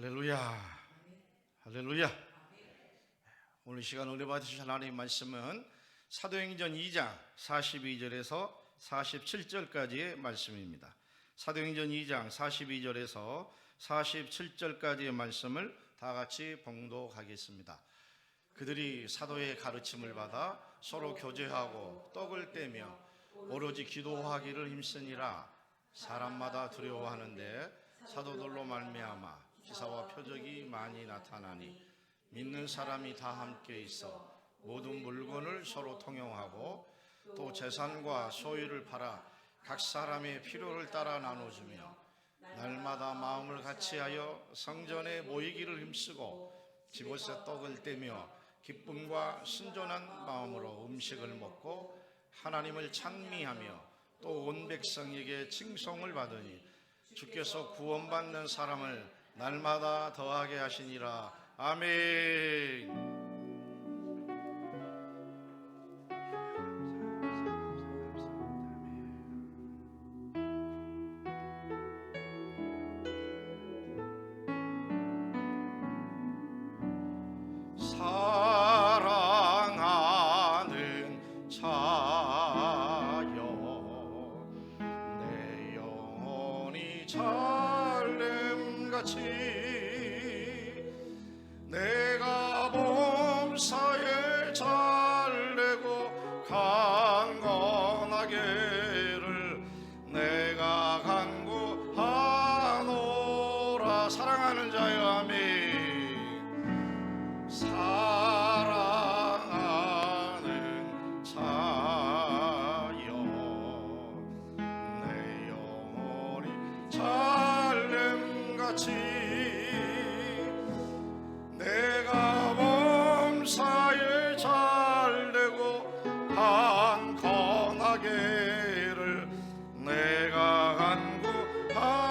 할렐루야, 할렐루야. 오늘 시간 은혜 받으실 하나님의 말씀은 사도행전 2장 42절에서 47절까지의 말씀입니다. 사도행전 2장 42절에서 47절까지의 말씀을 다 같이 봉독하겠습니다. 그들이 사도의 가르침을 받아 서로 교제하고 떡을 떼며 오로지 기도하기를 힘쓰니라. 사람마다 두려워하는데 사도들로 말미암아 기사와 표적이 많이 나타나니 믿는 사람이 다 함께 있어 모든 물건을 서로 통용하고 또 재산과 소유를 팔아 각 사람의 필요를 따라 나눠주며 날마다 마음을 같이하여 성전에 모이기를 힘쓰고 집옷에 떡을 떼며 기쁨과 순전한 마음으로 음식을 먹고 하나님을 찬미하며 또 온 백성에게 칭송을 받으니 주께서 구원받는 사람을 날마다 더하게 하시니라. 아멘. 사랑하는 자여 내 영혼이 잘됨같이 내가 범사에 잘되고 강건하게를 내가 간구하노라. 사랑하는 자여 아멘. 사랑하는 자여 내 영혼이 잘됨같이 내가 범사에 잘되고 강건하게를 내가 간구하노라.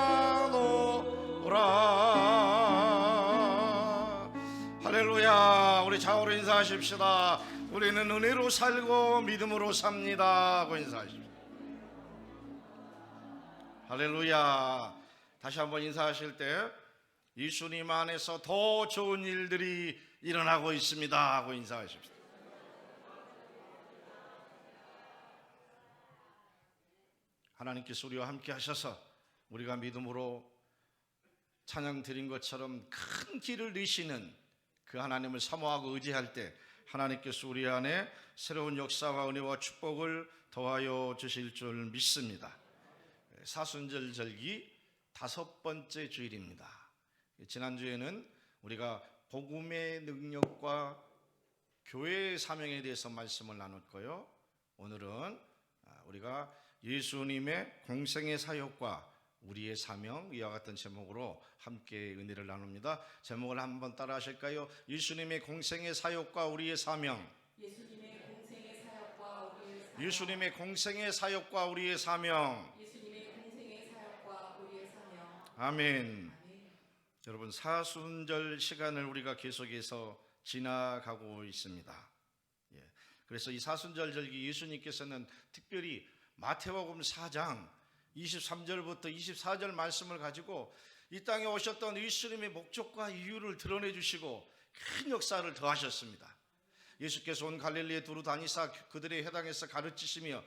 할렐루야. 우리 좌우로 인사하십시다. 우리는 은혜로 살고 믿음으로 삽니다 하고 인사하십시다. 할렐루야. 다시 한번 인사하실 때 예수님 안에서 더 좋은 일들이 일어나고 있습니다 하고 인사하십시다. 하나님께서 우리와 함께 하셔서 우리가 믿음으로 찬양 드린 것처럼 큰 길을 내시는 그 하나님을 사모하고 의지할 때 하나님께서 우리 안에 새로운 역사와 은혜와 축복을 더하여 주실 줄 믿습니다. 사순절 절기 5번째 주일입니다. 지난주에는 우리가 복음의 능력과 교회의 사명에 대해서 말씀을 나눴고요. 오늘은 우리가 예수님의 공생의 사역과 우리의 사명, 이와 같은 제목으로 함께 은혜를 나눕니다. 제목을 한번 따라 하실까요? 예수님의 공생의 사역과 우리의 사명. 예수님의 공생의 사역과 우리의 사명. 예수님의 공생의 사역과 우리의 사명. 예수님의 공생의 사역과 우리의 사명. 아멘. 여러분, 사순절 시간을 우리가 계속해서 지나가고 있습니다. 그래서 이 사순절 절기 예수님께서는 특별히 마태복음 4장 23절부터 24절 말씀을 가지고 이 땅에 오셨던 예수님의 목적과 이유를 드러내 주시고 큰 역사를 더하셨습니다. 예수께서 온 갈릴리에 두루 다니사 그들의 회당에서 가르치시며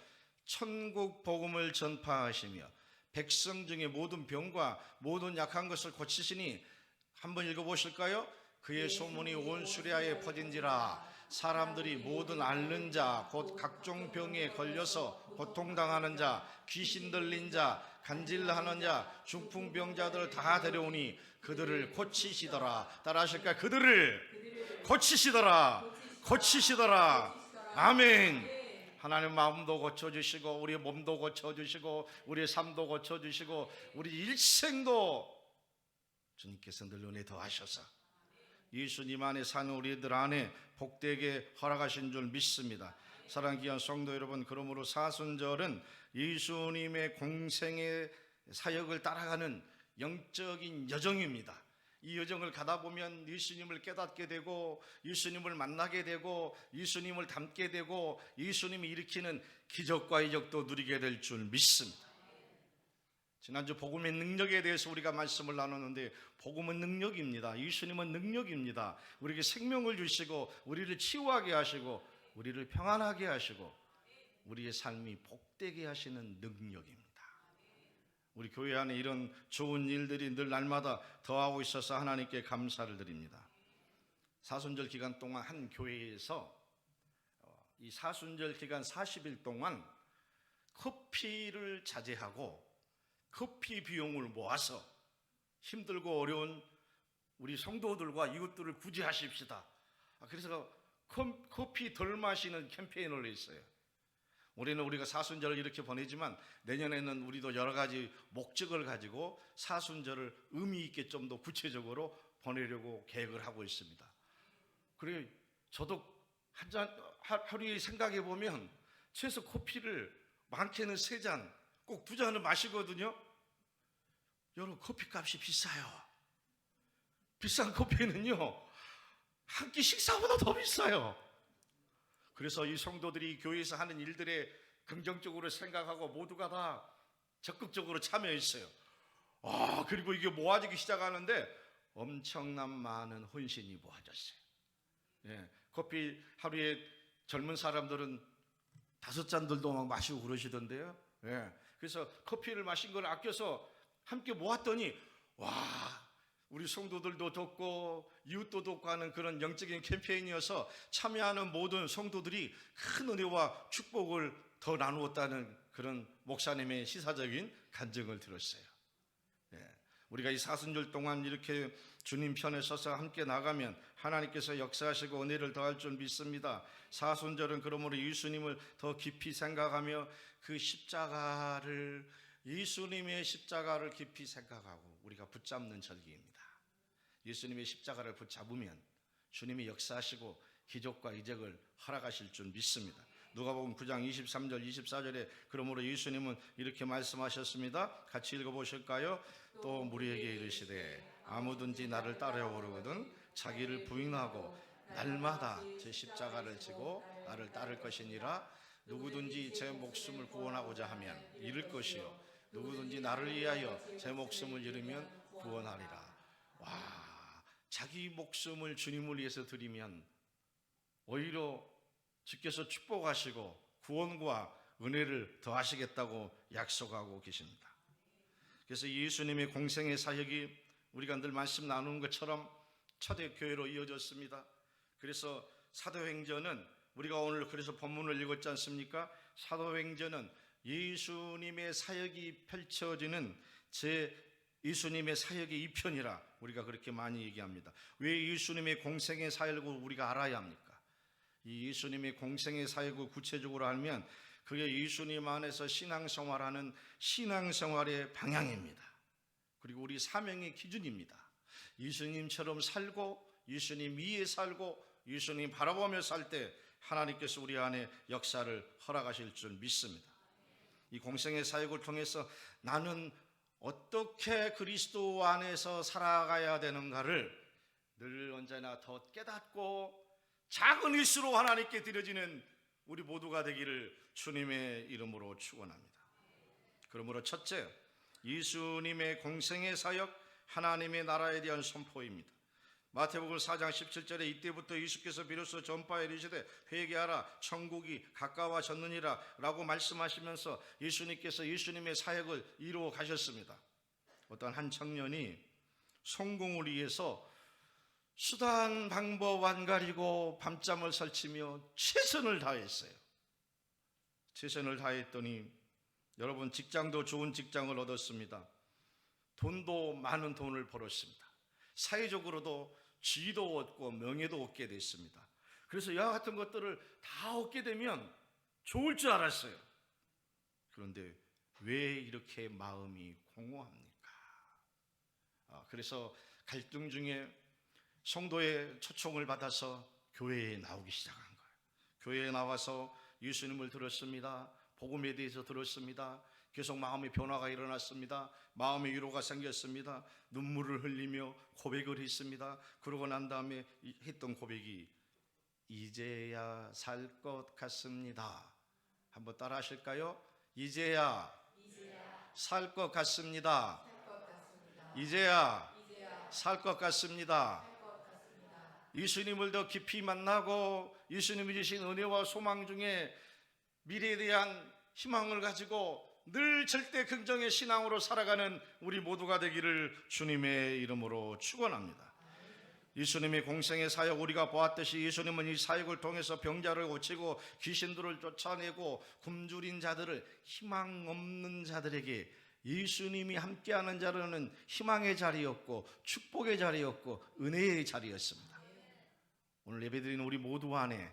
천국 복음을 전파하시며 백성 중에 모든 병과 모든 약한 것을 고치시니, 한번 읽어보실까요? 그의 소문이 온 수리아에 퍼진지라. 사람들이 모든 앓는 자 곧 각종 병에 걸려서 고통당하는 자, 귀신 들린 자, 간질하는 자, 중풍병자들 다 데려오니 그들을 고치시더라. 따라 하실까요? 그들을 고치시더라. 고치시더라. 아멘. 하나님 마음도 고쳐주시고 우리의 몸도 고쳐주시고 우리의 삶도 고쳐주시고 우리 일생도 주님께서 늘 은혜 더하셔서 예수님 안에 사는 우리들 안에 복되게 허락하신 줄 믿습니다. 사랑하는 귀한 성도 여러분, 그러므로 사순절은 예수님의 공생의 사역을 따라가는 영적인 여정입니다. 이 여정을 가다 보면 예수님을 깨닫게 되고 예수님을 만나게 되고 예수님을 닮게 되고 예수님이 일으키는 기적과 이적도 누리게 될 줄 믿습니다. 지난주 복음의 능력에 대해서 우리가 말씀을 나눴는데 복음은 능력입니다. 예수님은 능력입니다. 우리에게 생명을 주시고 우리를 치유하게 하시고 우리를 평안하게 하시고 우리의 삶이 복되게 하시는 능력입니다. 우리 교회 안에 이런 좋은 일들이 늘 날마다 더하고 있어서 하나님께 감사를 드립니다. 사순절 기간 동안 한 교회에서 이 사순절 기간 40일 동안 커피를 자제하고 커피 비용을 모아서 힘들고 어려운 우리 성도들과 이웃들을 구제하십시다. 그래서 커피 덜 마시는 캠페인을 했어요. 올해는 우리가 사순절을 이렇게 보내지만 내년에는 우리도 여러 가지 목적을 가지고 사순절을 의미 있게 좀 더 구체적으로 보내려고 계획을 하고 있습니다. 그래 저도 한 잔 하루에 생각해 보면 최소 커피를 많게는 3잔, 꼭 2잔을 마시거든요. 여러분 커피 값이 비싸요. 비싼 커피는요 한 끼 식사보다 더 비싸요. 그래서 이 성도들이 교회에서 하는 일들에 긍정적으로 생각하고 모두가 다 적극적으로 참여했어요. 그리고 이게 모아지기 시작하는데 엄청난 많은 헌신이 모아졌어요. 커피 하루에 젊은 사람들은 5잔들도 막 마시고 그러시던데요. 그래서 커피를 마신 걸 아껴서 함께 모았더니 우리 성도들도 돕고 이웃도 돕고 하는 그런 영적인 캠페인이어서 참여하는 모든 성도들이 큰 은혜와 축복을 더 나누었다는 그런 목사님의 시사적인 간증을 들었어요. 우리가 이 사순절 동안 이렇게 주님 편에 서서 함께 나가면 하나님께서 역사하시고 은혜를 더할 줄 믿습니다. 사순절은 그러므로 예수님을 더 깊이 생각하며 그 십자가를, 예수님의 십자가를 깊이 생각하고 우리가 붙잡는 절기입니다. 예수님의 십자가를 붙잡으면 주님이 역사하시고 기적과 이적을 허락하실 줄 믿습니다. 누가복음 9장 23절 24절에 그러므로 예수님은 이렇게 말씀하셨습니다. 같이 읽어보실까요? 또 무리에게 이르시되 아무든지 나를 따라오려거든 자기를 부인하고 날마다 제 십자가를 지고 나를 따를 것이니라. 누구든지 제 목숨을 구원하고자 하면 잃을 것이요 누구든지 나를 위하여 제 목숨을 잃으면 구원하리라. 자기 목숨을 주님을 위해서 드리면 오히려 주께서 축복하시고 구원과 은혜를 더하시겠다고 약속하고 계십니다. 그래서 예수님의 공생의 사역이 우리가 늘 말씀 나누는 것처럼 초대교회로 이어졌습니다. 그래서 사도행전은 우리가 오늘 그래서 본문을 읽었지 않습니까? 사도행전은 예수님의 사역이 펼쳐지는 예수님의 사역의 2편이라 우리가 그렇게 많이 얘기합니다. 왜 예수님의 공생의 사역을 우리가 알아야 합니까? 이 예수님의 공생의 사역을 구체적으로 알면 그게 예수님 안에서 신앙생활하는 신앙생활의 방향입니다. 그리고 우리 사명의 기준입니다. 예수님처럼 살고 예수님 위에 살고 예수님 바라보며 살 때 하나님께서 우리 안에 역사를 허락하실 줄 믿습니다. 이 공생의 사역을 통해서 나는 어떻게 그리스도 안에서 살아가야 되는가를 늘 언제나 더 깨닫고 작은 일수로 하나님께 드려지는 우리 모두가 되기를 주님의 이름으로 축원합니다. 그러므로 첫째, 예수님의 공생의 사역, 하나님의 나라에 대한 선포입니다. 마태복음 4장 17절에 이때부터 예수께서 비로소 전파에 이르시되 회개하라 천국이 가까워졌느니라 라고 말씀하시면서 예수님께서 예수님의 사역을 이루어 가셨습니다. 어떤 한 청년이 성공을 위해서 수단 방법 안 가리고 밤잠을 설치며 최선을 다했어요. 최선을 다했더니 여러분 직장도 좋은 직장을 얻었습니다. 돈도 많은 돈을 벌었습니다. 사회적으로도 지위도 얻고 명예도 얻게 됐습니다. 그래서 이와 같은 것들을 다 얻게 되면 좋을 줄 알았어요. 그런데 왜 이렇게 마음이 공허합니까? 그래서 갈등 중에 성도의 초청을 받아서 교회에 나오기 시작한 거예요. 교회에 나와서 예수님을 들었습니다. 복음에 대해서 들었습니다. 계속 마음의 변화가 일어났습니다. 마음의 위로가 생겼습니다. 눈물을 흘리며 고백을 했습니다. 그러고 난 다음에 했던 고백이 이제야 살 것 같습니다. 한번 따라 하실까요? 이제야 살 것 같습니다. 이제야 살 것 같습니다. 예수님을 더 깊이 만나고 예수님이 주신 은혜와 소망 중에 미래에 대한 희망을 가지고 늘 절대 긍정의 신앙으로 살아가는 우리 모두가 되기를 주님의 이름으로 축원합니다. 예수님의 공생의 사역, 우리가 보았듯이 예수님은 이 사역을 통해서 병자를 고치고 귀신들을 쫓아내고 굶주린 자들을, 희망 없는 자들에게 예수님이 함께하는 자리는 희망의 자리였고 축복의 자리였고 은혜의 자리였습니다. 오늘 예배드리는 우리 모두 안에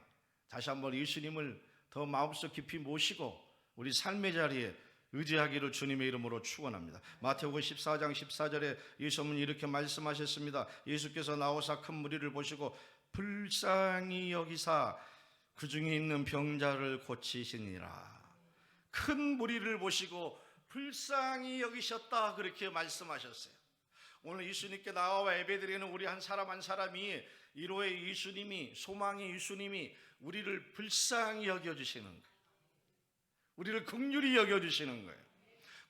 다시 한번 예수님을 더 마음속 깊이 모시고 우리 삶의 자리에 의지하기를 주님의 이름으로 축원합니다. 마태복음 14장 14절에 예수님은 이렇게 말씀하셨습니다. 예수께서 나오사 큰 무리를 보시고 불쌍히 여기사 그 중에 있는 병자를 고치시니라. 큰 무리를 보시고 불쌍히 여기셨다, 그렇게 말씀하셨어요. 오늘 예수님께 나와 예배드리는 우리 한 사람 한 사람이 이로의 예수님이, 소망의 예수님이 우리를 불쌍히 여겨주시는 거예요. 우리를 긍휼히 여겨주시는 거예요.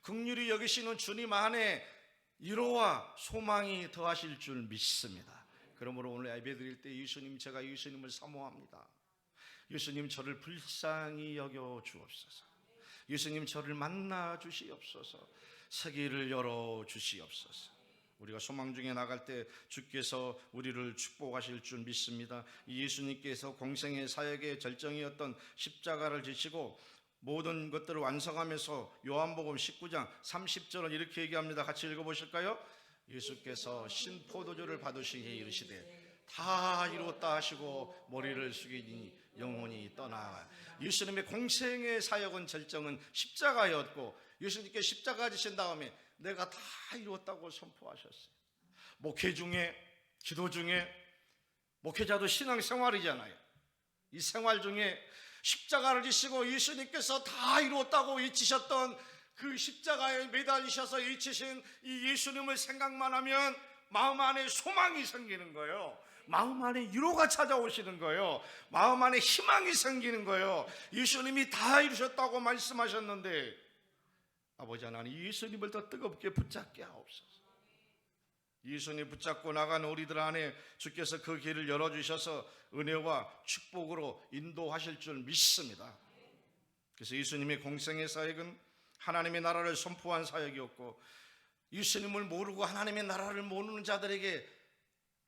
긍휼히 여기시는 주님 안에 위로와 소망이 더하실 줄 믿습니다. 그러므로 오늘 예배드릴 때 예수님, 제가 예수님을 사모합니다. 예수님, 저를 불쌍히 여겨 주옵소서. 예수님, 저를 만나 주시옵소서. 세계를 열어 주시옵소서. 우리가 소망 중에 나갈 때 주께서 우리를 축복하실 줄 믿습니다. 예수님께서 공생의 사역의 절정이었던 십자가를 지시고 모든 것들을 완성하면서 요한복음 19장 30절은 이렇게 얘기합니다. 같이 읽어보실까요? 예수께서 신포도주를 받으시기에 이르시되 다 이루었다 하시고 머리를 숙이니 영혼이 떠나. 예수님의 공생의 사역은 절정은 십자가였고 예수님께 십자가 지신 다음에 내가 다 이루었다고 선포하셨어요. 목회 중에, 기도 중에, 목회자도 신앙생활이잖아요. 이 생활 중에 십자가를 지시고 예수님께서 다 이루었다고 외치셨던 그 십자가에 매달리셔서 외치신 이 예수님을 생각만 하면 마음 안에 소망이 생기는 거예요. 마음 안에 위로가 찾아오시는 거예요. 마음 안에 희망이 생기는 거예요. 예수님이 다 이루셨다고 말씀하셨는데 아버지 하나님, 예수님을 더 뜨겁게 붙잡게 하옵소서. 예수님 붙잡고 나가는 우리들 안에 주께서 그 길을 열어주셔서 은혜와 축복으로 인도하실 줄 믿습니다. 그래서 예수님의 공생의 사역은 하나님의 나라를 선포한 사역이었고 예수님을 모르고 하나님의 나라를 모르는 자들에게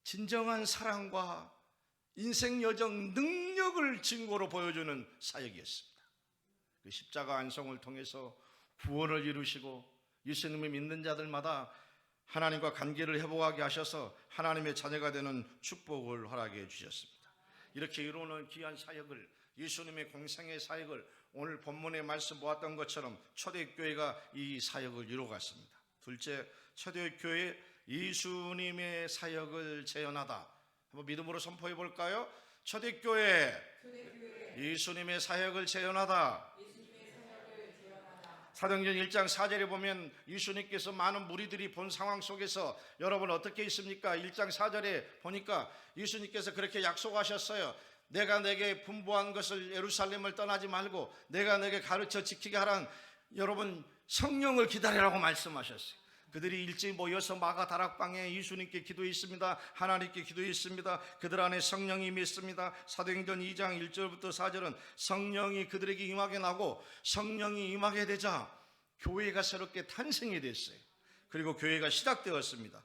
진정한 사랑과 인생 여정 능력을 증거로 보여주는 사역이었습니다. 그 십자가 안성을 통해서 구원을 이루시고 예수님을 믿는 자들마다 하나님과 관계를 회복하게 하셔서 하나님의 자녀가 되는 축복을 허락해 주셨습니다. 이렇게 이루는 귀한 사역을, 예수님의 공생의 사역을 오늘 본문의 말씀 보았던 것처럼 초대교회가 이 사역을 이루어갔습니다. 둘째, 초대교회 예수님의 사역을 재현하다. 한번 믿음으로 선포해 볼까요? 초대교회 예수님의 사역을 재현하다. 사도행전 1장 4절에 보면 예수님께서 많은 무리들이 본 상황 속에서 여러분 어떻게 있습니까? 1장 4절에 보니까 예수님께서 그렇게 약속하셨어요. 내가 내게 분부한 것을 예루살렘을 떠나지 말고 내가 내게 가르쳐 지키게 하라는, 여러분 성령을 기다리라고 말씀하셨어요. 그들이 일제히 모여서 마가 다락방에 예수님께 기도했습니다. 하나님께 기도했습니다. 그들 안에 성령이 임했습니다. 사도행전 2장 1절부터 4절은 성령이 그들에게 임하게 나고 성령이 임하게 되자 교회가 새롭게 탄생이 됐어요. 그리고 교회가 시작되었습니다.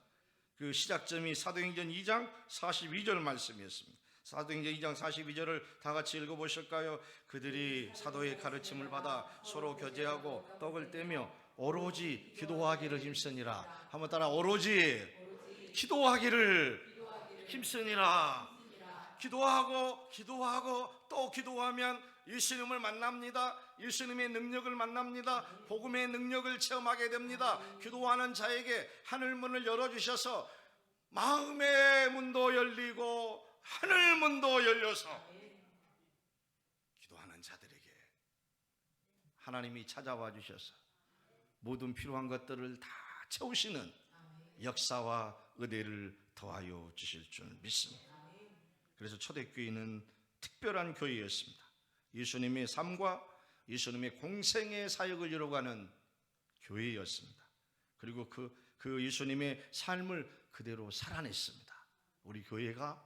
그 시작점이 사도행전 2장 42절 말씀이었습니다. 사도행전 2장 42절을 다 같이 읽어보실까요? 그들이 사도의 가르침을 받아 서로 교제하고 떡을 떼며 오로지 기도하기를 힘쓰니라. 한번 따라, 오로지 기도하기를 힘쓰니라. 기도하고 또 기도하면 예수님을 만납니다. 예수님의 능력을 만납니다. 복음의 능력을 체험하게 됩니다. 기도하는 자에게 하늘문을 열어주셔서 마음의 문도 열리고 하늘문도 열려서 기도하는 자들에게 하나님이 찾아와 주셔서 모든 필요한 것들을 다 채우시는 역사와 은혜를 더하여 주실 줄 믿습니다. 그래서 초대교회는 특별한 교회였습니다. 예수님의 삶과 예수님의 공생의 사역을 이루어가는 교회였습니다. 그리고 그 예수님의 삶을 그대로 살아냈습니다. 우리 교회가,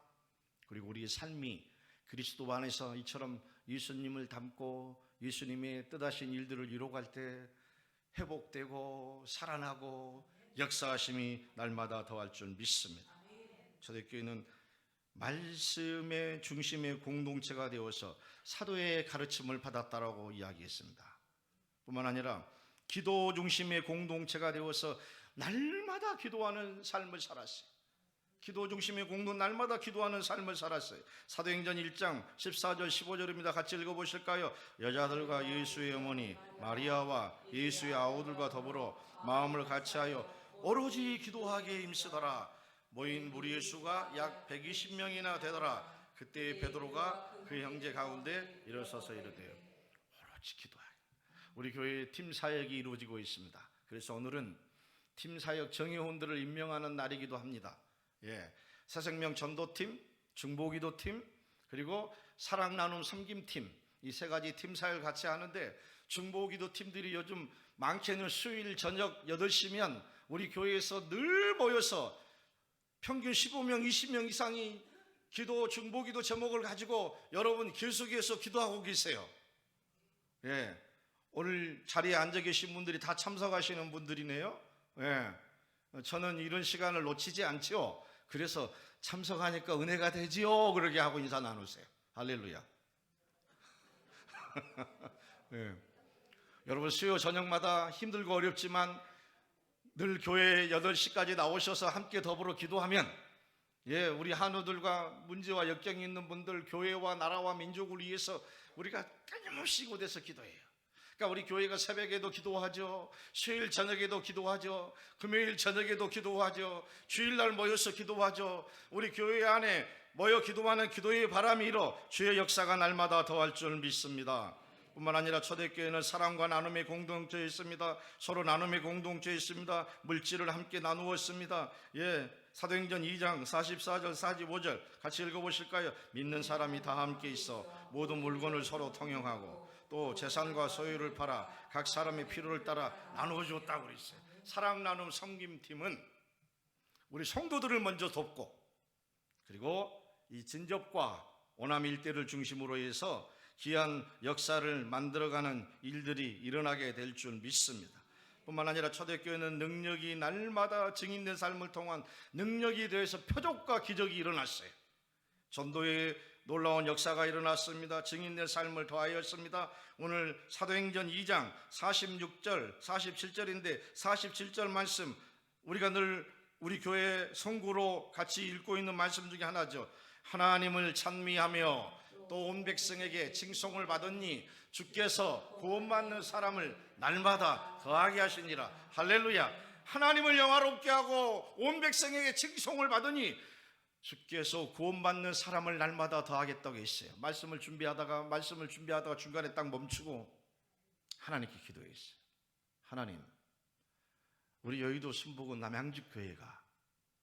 그리고 우리의 삶이 그리스도 안에서 이처럼 예수님을 닮고 예수님의 뜻하신 일들을 이루어갈 때 회복되고 살아나고 역사하심이 날마다 더할 줄 믿습니다. 초대교회는 말씀의 중심의 공동체가 되어서 사도의 가르침을 받았다라고 이야기했습니다. 뿐만 아니라 기도 중심의 공동체가 되어서 날마다 기도하는 삶을 살았어요. 기도 중심의 공동, 날마다 기도하는 삶을 살았어요. 사도행전 1장 14절 15절입니다. 같이 읽어보실까요? 여자들과 예수의 어머니 마리아와 예수의 아우들과 더불어 마음을 같이하여 오로지 기도하기에 힘쓰더라. 모인 무리의 수가 약 120명이나 되더라. 그때 베드로가 그 형제 가운데 일어서서 이르되 오로지 기도하기. 우리 교회의 팀 사역이 이루어지고 있습니다. 그래서 오늘은 팀 사역 정예원들을 임명하는 날이기도 합니다. 새생명 전도팀, 중보기도팀, 그리고 사랑 나눔 섬김팀, 이 세 가지 팀 사역을 같이 하는데, 중보기도팀들이 요즘 많게는 수요일 저녁 8시면 우리 교회에서 늘 모여서 평균 15명, 20명 이상이 기도, 중보기도 제목을 가지고 여러분 계속해서 기도하고 계세요. 오늘 자리에 앉아 계신 분들이 다 참석하시는 분들이네요. 저는 이런 시간을 놓치지 않죠. 그래서 참석하니까 은혜가 되지요, 그러게 하고 인사 나누세요. 할렐루야. 여러분 수요 저녁마다 힘들고 어렵지만 늘 교회에 8시까지 나오셔서 함께 더불어 기도하면, 우리 한우들과 문제와 역경이 있는 분들, 교회와 나라와 민족을 위해서 우리가 끊임없이 이곳에서 기도해요. 그러니까 우리 교회가 새벽에도 기도하죠. 수요일 저녁에도 기도하죠. 금요일 저녁에도 기도하죠. 주일날 모여서 기도하죠. 우리 교회 안에 모여 기도하는 기도의 바람이 일어 주의 역사가 날마다 더할 줄 믿습니다. 뿐만 아니라 초대교회는 사랑과 나눔의 공동체에 있습니다. 서로 나눔의 공동체에 있습니다. 물질을 함께 나누었습니다. 사도행전 2장 44절 45절 같이 읽어보실까요? 믿는 사람이 다 함께 있어 모든 물건을 서로 통용하고 또 재산과 소유를 팔아 각 사람의 필요를 따라 나누어 주었다고 그랬어요. 사랑 나눔 섬김팀은 우리 성도들을 먼저 돕고, 그리고 이 진접과 오남 일대를 중심으로 해서 귀한 역사를 만들어가는 일들이 일어나게 될 줄 믿습니다. 뿐만 아니라 초대교회는 능력이 날마다 증인된 삶을 통한 능력이 되어서 표적과 기적이 일어났어요. 전도의 놀라운 역사가 일어났습니다. 증인된 삶을 더하였습니다. 오늘 사도행전 2장 46절 47절인데 47절 말씀, 우리가 늘 우리 교회 성구로 같이 읽고 있는 말씀 중에 하나죠. 하나님을 찬미하며 또 온 백성에게 칭송을 받으니 주께서 구원받는 사람을 날마다 더하게 하시니라. 할렐루야. 하나님을 영화롭게 하고 온 백성에게 칭송을 받으니 주께서 구원받는 사람을 날마다 더하겠다고 했어요. 말씀을 준비하다가 중간에 딱 멈추고 하나님께 기도했어요. 하나님, 우리 여의도 순복음 남양주 교회가,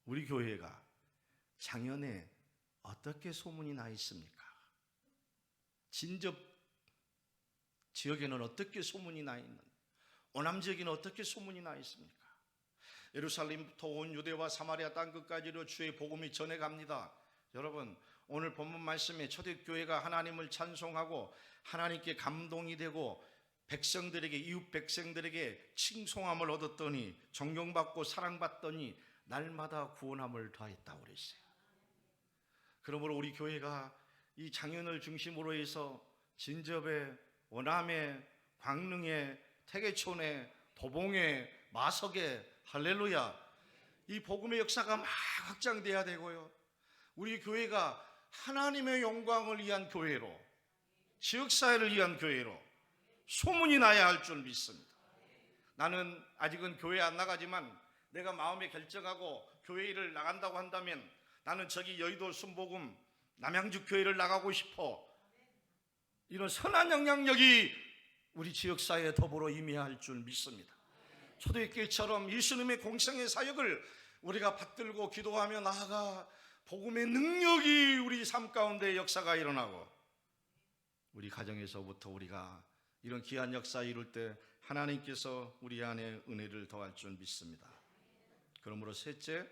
우리 교회가 장현에 어떻게 소문이 나 있습니까? 진접 지역에는 어떻게 소문이 나 있는, 오남 지역에는 어떻게 소문이 나 있습니까? 예루살렘부터 온 유대와 사마리아 땅끝까지로 주의 복음이 전해갑니다. 여러분, 오늘 본문 말씀에 초대교회가 하나님을 찬송하고 하나님께 감동이 되고 백성들에게, 이웃 백성들에게 칭송함을 얻었더니, 존경받고 사랑받더니 날마다 구원함을 더하였다고 그랬어요. 그러므로 우리 교회가 이 장현을 중심으로 해서 진접에, 원암에, 광릉에, 태계촌에, 도봉에, 마석에, 할렐루야, 이 복음의 역사가 막 확장돼야 되고요, 우리 교회가 하나님의 영광을 위한 교회로, 지역사회를 위한 교회로 소문이 나야 할 줄 믿습니다. 나는 아직은 교회 안 나가지만 내가 마음에 결정하고 교회 일을 나간다고 한다면 나는 저기 여의도 순복음 남양주 교회를 나가고 싶어. 이런 선한 영향력이 우리 지역사회에 더불어 임해할 줄 믿습니다. 초대교회처럼 예수님의 공생의 사역을 우리가 받들고 기도하며 나아가 복음의 능력이 우리 삶 가운데 역사가 일어나고, 우리 가정에서부터 우리가 이런 귀한 역사 이룰 때 하나님께서 우리 안에 은혜를 더할 줄 믿습니다. 그러므로 셋째,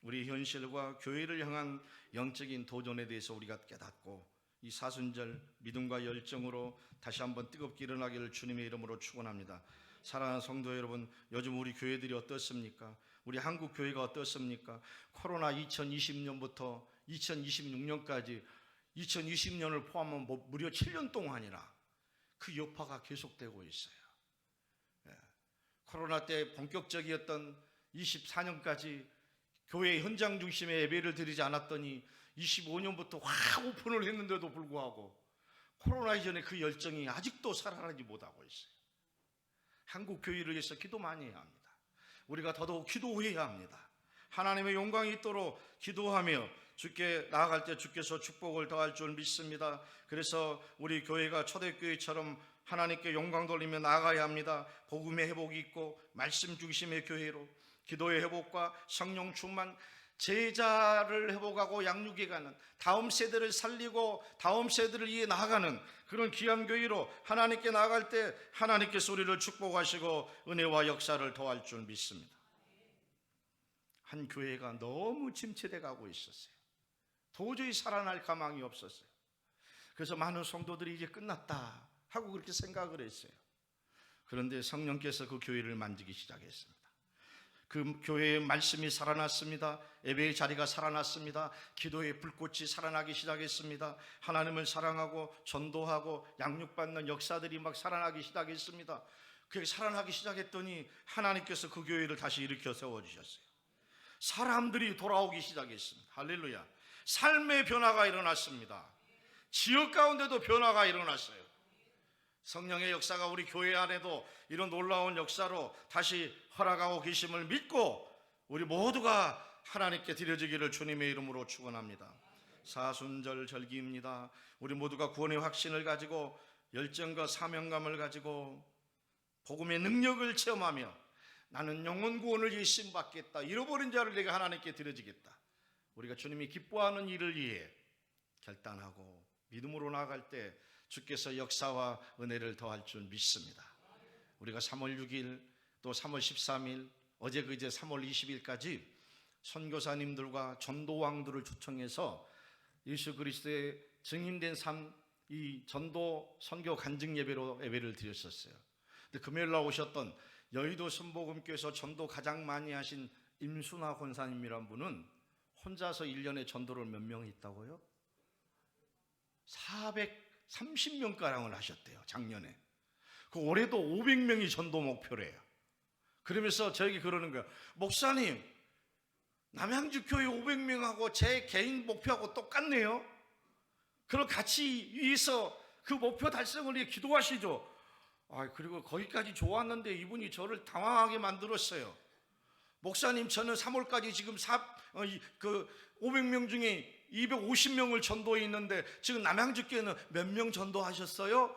우리 현실과 교회를 향한 영적인 도전에 대해서 우리가 깨닫고 이 사순절 믿음과 열정으로 다시 한번 뜨겁게 일어나기를 주님의 이름으로 축원합니다. 사랑하는 성도 여러분, 요즘 우리 교회들이 어떻습니까? 우리 한국 교회가 어떻습니까? 코로나 2020년부터 2026년까지 2020년을 포함하면 무려 7년 동안이나 그 여파가 계속되고 있어요. 코로나 때 본격적이었던 24년까지 교회 현장 중심의 예배를 드리지 않았더니 25년부터 확 오픈을 했는데도 불구하고 코로나 이전에 그 열정이 아직도 살아나지 못하고 있어요. 한국 교회를 위해서 기도 많이 해야 합니다. 우리가 더더욱 기도해야 합니다. 하나님의 영광이 있도록 기도하며 주께 나아갈 때 주께서 축복을 더할 줄 믿습니다. 그래서 우리 교회가 초대교회처럼 하나님께 영광 돌리며 나아가야 합니다. 복음의 회복이 있고 말씀 중심의 교회로 기도의 회복과 성령 충만, 제자를 회복하고 양육해가는, 다음 세대를 살리고 다음 세대를 이해 나아가는 그런 귀한 교회로 하나님께 나아갈 때 하나님께서 우리를 축복하시고 은혜와 역사를 더할 줄 믿습니다. 한 교회가 너무 침체돼 가고 있었어요. 도저히 살아날 가망이 없었어요. 그래서 많은 성도들이 이제 끝났다 하고 그렇게 생각을 했어요. 그런데 성령께서 그 교회를 만지기 시작했습니다. 그 교회의 말씀이 살아났습니다. 예배의 자리가 살아났습니다. 기도의 불꽃이 살아나기 시작했습니다. 하나님을 사랑하고 전도하고 양육받는 역사들이 막 살아나기 시작했습니다. 그게 살아나기 시작했더니 하나님께서 그 교회를 다시 일으켜 세워주셨어요. 사람들이 돌아오기 시작했습니다. 할렐루야. 삶의 변화가 일어났습니다. 지역 가운데도 변화가 일어났어요. 성령의 역사가 우리 교회 안에도 이런 놀라운 역사로 다시 허락하고 계심을 믿고 우리 모두가 하나님께 드려지기를 주님의 이름으로 축원합니다. 사순절 절기입니다. 우리 모두가 구원의 확신을 가지고 열정과 사명감을 가지고 복음의 능력을 체험하며 나는 영혼 구원을 위해 쓰임받겠다, 잃어버린 자를 내가 하나님께 드려지겠다, 우리가 주님이 기뻐하는 일을 위해 결단하고 믿음으로 나아갈 때 주께서 역사와 은혜를 더할 줄 믿습니다. 우리가 3월 6일 또 3월 13일 어제 그제 3월 20일까지 선교사님들과 전도왕들을 초청해서 예수 그리스도의 증인된 삶, 이 전도 선교 간증 예배로 예배를 드렸었어요. 근데 금요일 날 오셨던 여의도 순복음교회에서 전도 가장 많이 하신 임순화 권사님이란 분은 혼자서 1년에 전도를 몇 명 했다고요? 430명가량을 하셨대요, 작년에. 그 올해도 500명이 전도 목표래요. 그러면서 저에게 그러는 거예요. 목사님, 남양주 교회 500명하고 제 개인 목표하고 똑같네요. 그럼 같이 위해서 그 목표 달성을 위해 기도하시죠. 그리고 거기까지 좋았는데 이분이 저를 당황하게 만들었어요. 목사님, 저는 3월까지 지금 500명 중에 250명을 전도해 있는데 지금 남양주교회는 몇 명 전도하셨어요?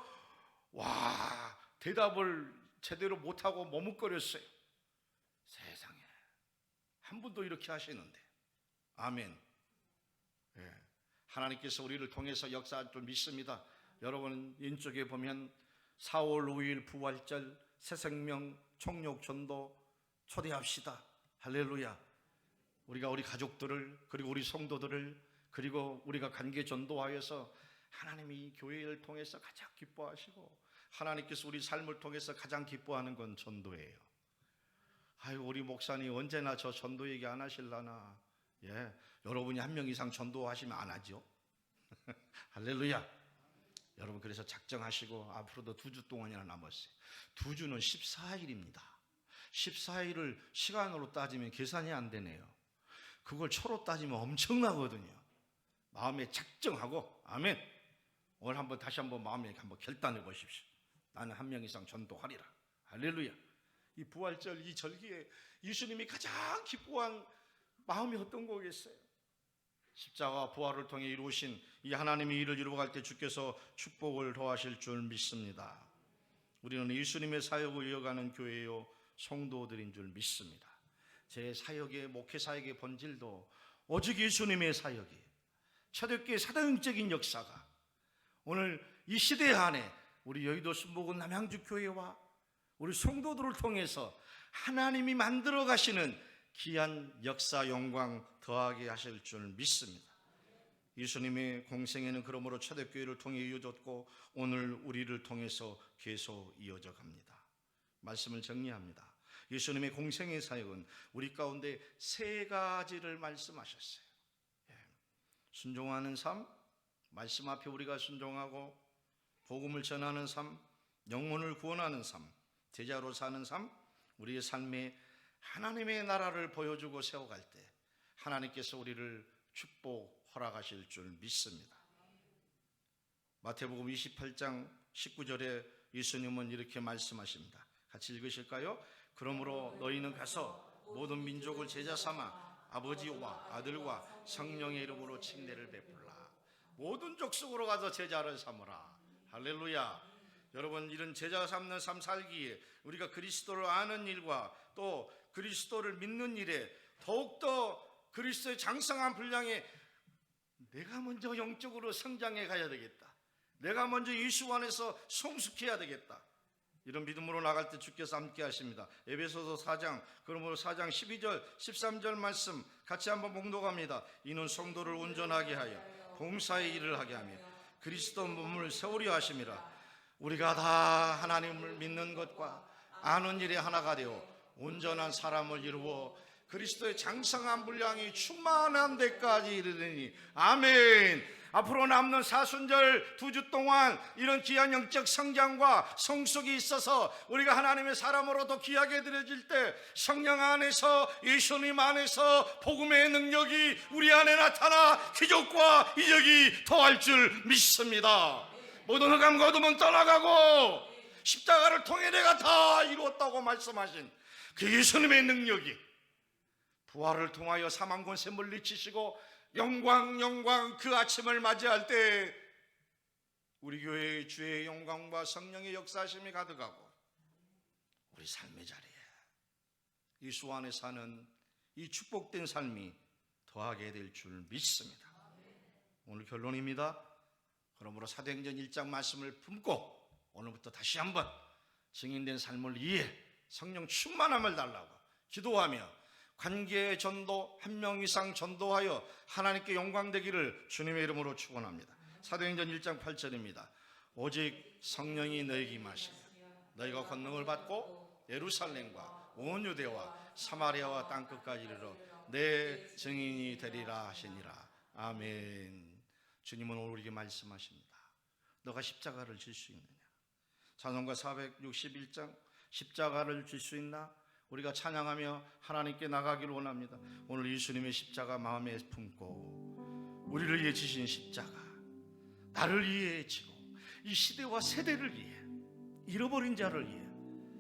와, 대답을 제대로 못하고 머뭇거렸어요. 세상에, 한 분도 이렇게 하시는데. 아멘. 예. 하나님께서 우리를 통해서 역사할 줄 믿습니다. 여러분, 인쪽에 보면 4월 5일 부활절 새생명 총력 전도 초대합시다. 할렐루야. 우리가 우리 가족들을, 그리고 우리 성도들을, 그리고 우리가 관계 전도하여서 하나님이 교회를 통해서 가장 기뻐하시고 하나님께서 우리 삶을 통해서 가장 기뻐하는 건 전도예요. 우리 목사님 언제나 저 전도 얘기 안 하실라나. 예, 여러분이 한 명 이상 전도하시면 안 하죠. 할렐루야. 여러분, 그래서 작정하시고 앞으로도 2주 동안이나 남았어요. 2주는 14일입니다. 14일을 시간으로 따지면 계산이 안 되네요. 그걸 초로 따지면 엄청나거든요. 마음에 작정하고, 아멘. 오늘 다시 한번 마음에 한번 결단해 보십시오. 나는 한 명 이상 전도하리라. 할렐루야. 이 부활절, 이 절기에 예수님이 가장 기뻐한 마음이 어떤 거겠어요? 십자가 부활을 통해 이루신 이 하나님의 일을 이루어갈 때 주께서 축복을 더하실 줄 믿습니다. 우리는 예수님의 사역을 이어가는 교회요 성도들인 줄 믿습니다. 제 사역의, 목회 사역의 본질도 오직 예수님의 사역이에요. 초대교회 사도행적인 역사가 오늘 이 시대 안에 우리 여의도 순복음 남양주교회와 우리 성도들을 통해서 하나님이 만들어 가시는 귀한 역사 영광 더하게 하실 줄 믿습니다. 예수님의 공생애는 그러므로 초대교회를 통해 이어졌고 오늘 우리를 통해서 계속 이어져 갑니다. 말씀을 정리합니다. 예수님의 공생애 사역은 우리 가운데 세 가지를 말씀하셨어요. 순종하는 삶, 말씀 앞에 우리가 순종하고 복음을 전하는 삶, 영혼을 구원하는 삶, 제자로 사는 삶, 우리의 삶에 하나님의 나라를 보여주고 세워갈 때 하나님께서 우리를 축복 허락하실 줄 믿습니다. 마태복음 28장 19절에 예수님은 이렇게 말씀하십니다. 같이 읽으실까요? 그러므로 너희는 가서 모든 민족을 제자 삼아 아버지와 아들과 성령의 이름으로 칭례를 베풀라. 모든 족속으로 가서 제자를 삼으라. 할렐루야. 여러분, 이런 제자 삼는 삶 살기에 우리가 그리스도를 아는 일과 또 그리스도를 믿는 일에 더욱더 그리스도의 장성한 분량에 내가 먼저 영적으로 성장해 가야 되겠다. 내가 먼저 예수 안에서 성숙해야 되겠다. 이런 믿음으로 나갈 때 주께서 함께 하십니다. 에베소서 4장, 그러므로 4장 12절 13절 말씀 같이 한번 봉독합니다. 이는 성도를 온전하게 하여 봉사의 일을 하게 하며 그리스도 몸을 세우려 하심이라. 우리가 다 하나님을 믿는 것과 아는 일에 하나가 되어 온전한 사람을 이루어 그리스도의 장성한 분량이 충만한 데까지 이르리니 아멘. 앞으로 남는 사순절 2주 동안 이런 귀한 영적 성장과 성숙이 있어서 우리가 하나님의 사람으로 더 귀하게 드려질 때 성령 안에서 예수님 안에서 복음의 능력이 우리 안에 나타나 기적과 이적이 더할 줄 믿습니다. 모든 흑암과 어둠은 떠나가고 십자가를 통해 내가 다 이루었다고 말씀하신 그 예수님의 능력이 부활을 통하여 사망 권세 물리치시고 영광 그 아침을 맞이할 때 우리 교회의 주의 영광과 성령의 역사하심이 가득하고 우리 삶의 자리에 예수 안에 사는 이 축복된 삶이 더하게 될 줄 믿습니다. 오늘 결론입니다. 그러므로 사도행전 1장 말씀을 품고 오늘부터 다시 한번 증인된 삶을 위해 성령 충만함을 달라고 기도하며 관계의 전도, 한 명 이상 전도하여 하나님께 영광되기를 주님의 이름으로 축원합니다. 사도행전 1장 8절입니다. 오직 성령이 너에게 임하시며 너희가 권능을 받고 예루살렘과 온 유대와 사마리아와 땅끝까지 이르러 내 증인이 되리라 하시니라. 아멘. 주님은 오늘 우리에게 말씀하십니다. 너가 십자가를 질 수 있느냐? 찬송가 461장 십자가를 질 수 있나? 우리가 찬양하며 하나님께 나가기를 원합니다. 오늘 예수님의 십자가 마음에 품고 우리를 위해 지신 십자가, 나를 위해 지고 이 시대와 세대를 위해 잃어버린 자를 위해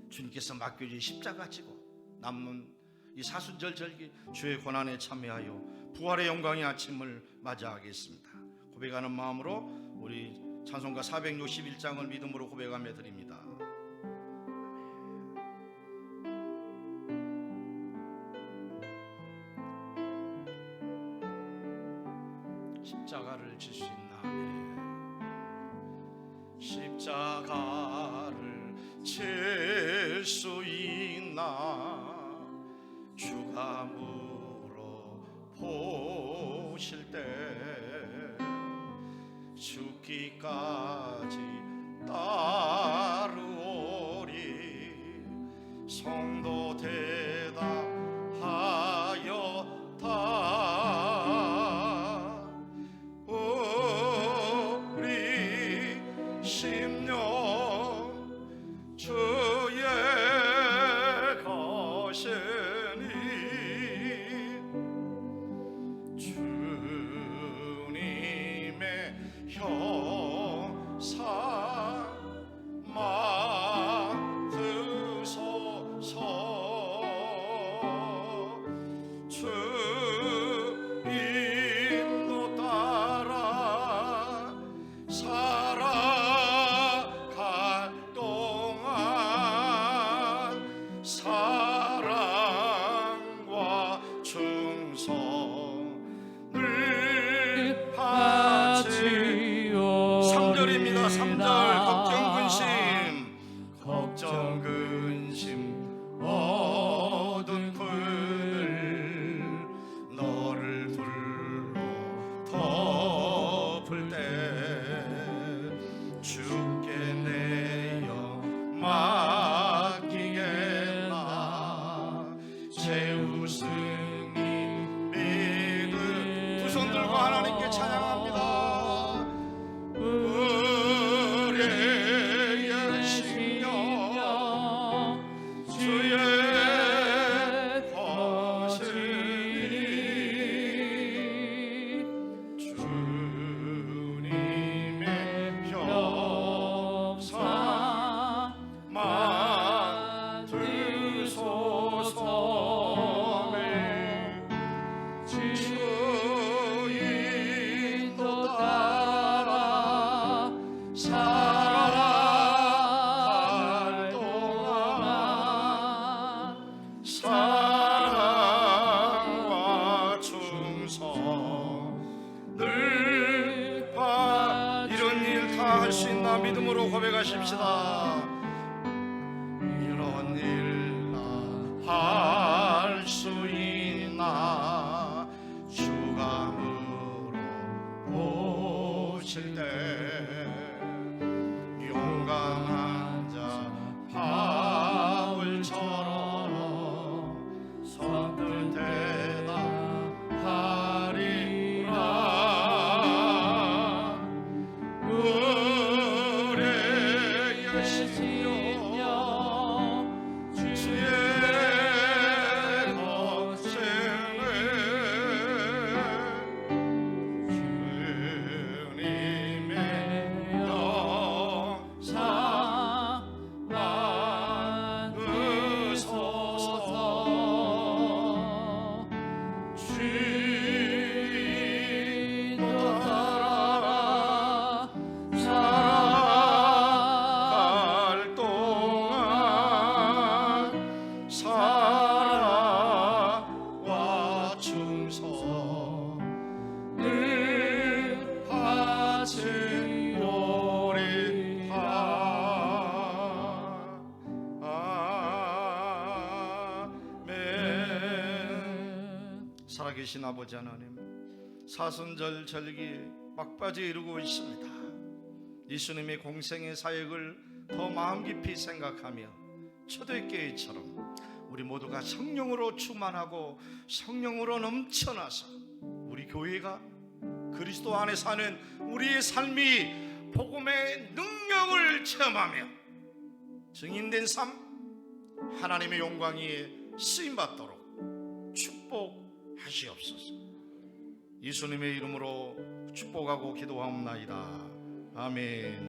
주님께서 맡겨진 십자가 지고 남는 이 사순절 절기 주의 고난에 참여하여 부활의 영광의 아침을 맞이하겠습니다. 고백하는 마음으로 우리 찬송가 461장을 믿음으로 고백하며 드립니다. 십자가를 질 수 있나? 십자가를 질 수 있나? 주가 물어보실 때 죽기까지 따르오리. 성도 대답하였다. 우리 10년 주의 함께 찬양합니다. 우리의 심령 주의 것이니 주님의 형상 만드소서. 주인도 따라 살아갈 동안 사랑과 충성을 이런 일 다 할 수 있나 믿음으로 고백하십시다. 이런 일 다 할 수 있나 주가 물어보실 때 용감한 자 바울처럼 선뜻 대답하리라. 우리의 심령 주의 것이네 주님의 영상 만드소서. 주인도 따라 살아갈 동안 사랑과 충성을 바치오리다. 아멘. 살아계신 아버지 하나님, 사순절 절기 막바지에 이르고 있습니다. 예수님의 공생의 사역을 더 마음 깊이 생각하며 초대교회처럼 우리 모두가 성령으로 충만하고 성령으로 넘쳐나서 우리 교회가 그리스도 안에 사는 우리의 삶이 복음의 능력을 체험하며 증인된 삶, 하나님의 영광이 쓰임받도록 축복하시옵소서. 예수님의 이름으로 축복하고 기도하옵나이다. 아멘.